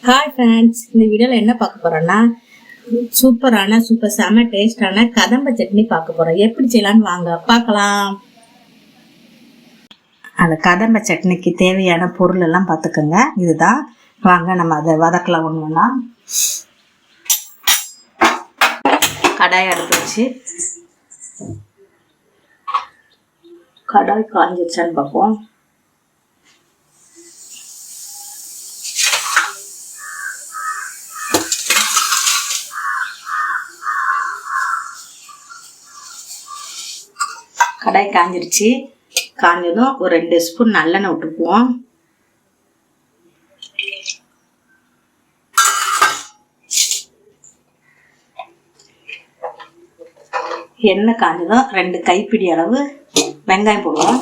Hi friends, இந்த வீடியோவில் என்ன பார்க்க போகிறோன்னா சூப்பர் செம டேஸ்டான கதம்ப சட்னி பார்க்க போகிறோம். எப்படி செய்யலான்னு வாங்க பார்க்கலாம். அந்த கதம்ப சட்னிக்கு தேவையான பொருள் எல்லாம் பார்த்துக்கோங்க. இதுதான், வாங்க நம்ம அதை வதக்கலாம். ஒன்றுனா கடாய் அடுப்பு வச்சு கடாய் காஞ்சிருச்சான்னு பார்ப்போம். கடாய் காஞ்சிருச்சு. காஞ்சதும் ஒரு 2 ஸ்பூன் நல்லெண்ணெய் விட்டுக்குவோம். எண்ணெய் காஞ்சதும் 2 கைப்பிடி அளவு வெங்காயம் போடுவோம்.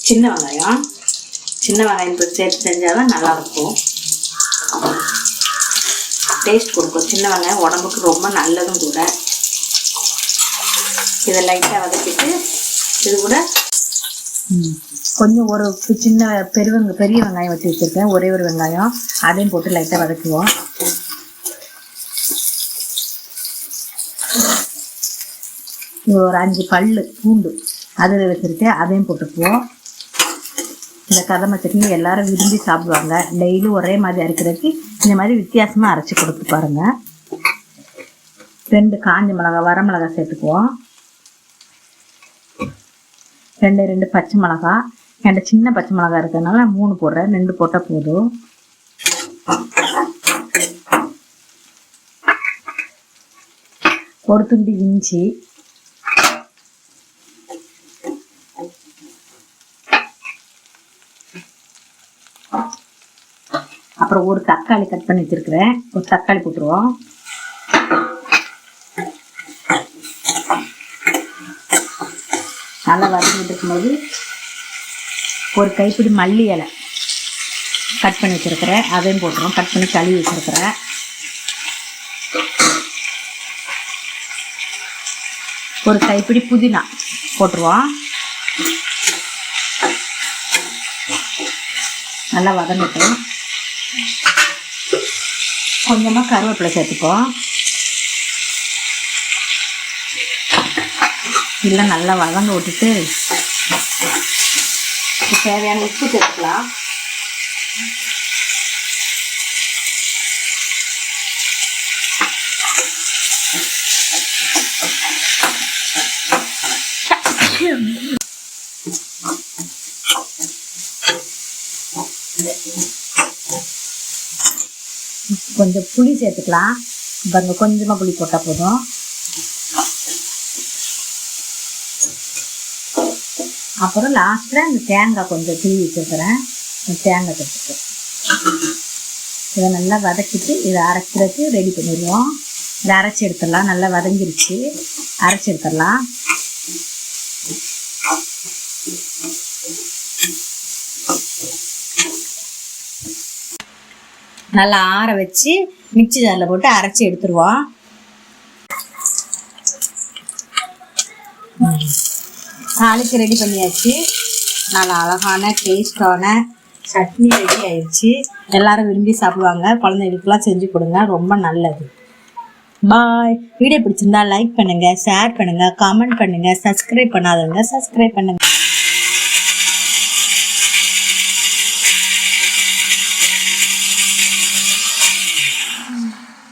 சின்ன வெங்காயம் சேர்த்து செஞ்சாதான் நல்லா இருக்கும், டேஸ்ட் கொடுக்கும். சின்ன வெங்காயம் உடம்புக்கு ரொம்ப நல்லதும் கூட. இதை லைட்டாக வதக்கிட்டு இது கூட கொஞ்சம் ஒரு சின்ன பெரிய வெங்காயம் வச்சு வச்சுருக்கேன், ஒரே ஒரு வெங்காயம், அதையும் போட்டு லைட்டாக வதக்குவோம். ஒரு 5 பல்லு பூண்டு அதில் வச்சுருக்கேன், அதையும் போட்டுக்குவோம். இந்த கதம்ப சட்னி எல்லாரும் விரும்பி சாப்பிடுவாங்க. டெய்லியும் ஒரே மாதிரி அரைக்கிறதுக்கு இந்த மாதிரி வித்தியாசமாக அரைச்சி கொடுத்து பாருங்கள். 2 காஞ்ச மிளகாய், வரமிளகாய் சேர்த்துக்குவோம். 2 பச்சை மிளகாய், என்கிட்ட சின்ன பச்சை மிளகாய் இருக்கிறதுனால 3 போடுறேன், 2 போட்டால் போதும். ஒரு துண்டு இஞ்சி, அப்புறம் ஒரு தக்காளி கட் பண்ணி வச்சிருக்கிறேன், ஒரு தக்காளி போட்டுருவோம். நல்லா வதக்கிட்டு இருக்கும்போது ஒரு கைப்பிடி மல்லி இலை கட் பண்ணி வச்சுருக்கிறேன், அதையும் போட்டுருவோம். கட் பண்ணி கழுவி வச்சுருக்கிறேன். ஒரு கைப்பிடி புதினா போட்டுருவோம். நல்லா வதங்கிட்டு கொஞ்சமாக கருவேப்பிலை சேர்த்துப்போம். இல்லை நல்லா வதங்க விட்டுட்டு தேவையான உப்பு சேர்த்துக்கலாம். கொஞ்சம் புளி சேர்த்துக்கலாம். பாருங்க, கொஞ்சமாக புளி போட்டால் போதும். அப்புறம் லாஸ்ட்டில் அந்த தேங்காய் கொஞ்சம் தூவி வச்சுருக்கிறேன், தேங்காய் சேர்த்துக்கிறேன். இதை நல்லா வதக்கிட்டு இதை அரைக்கிறதுக்கு ரெடி பண்ணிடுவோம். இதை அரைச்சி எடுத்துடலாம். நல்லா வதங்கிருச்சு, அரைச்சி எடுத்துடலாம். நல்லா ஆற வச்சு மிக்ஸி ஜாரில் போட்டு அரைச்சி எடுத்துருவோம். தாளிக்கு ரெடி பண்ணியாச்சு. நல்லா அழகான டேஸ்டான சட்னி ரெடி ஆயிடுச்சு. எல்லாரும் விரும்பி சாப்பிடுவாங்க. குழந்தைகளுக்குலாம் செஞ்சு கொடுங்க, ரொம்ப நல்லது. பாய். வீடியோ பிடிச்சிருந்தா லைக் பண்ணுங்கள், ஷேர் பண்ணுங்கள், கமெண்ட் பண்ணுங்கள். சப்ஸ்கிரைப் பண்ணாதவங்க சப்ஸ்கிரைப் பண்ணுங்கள்.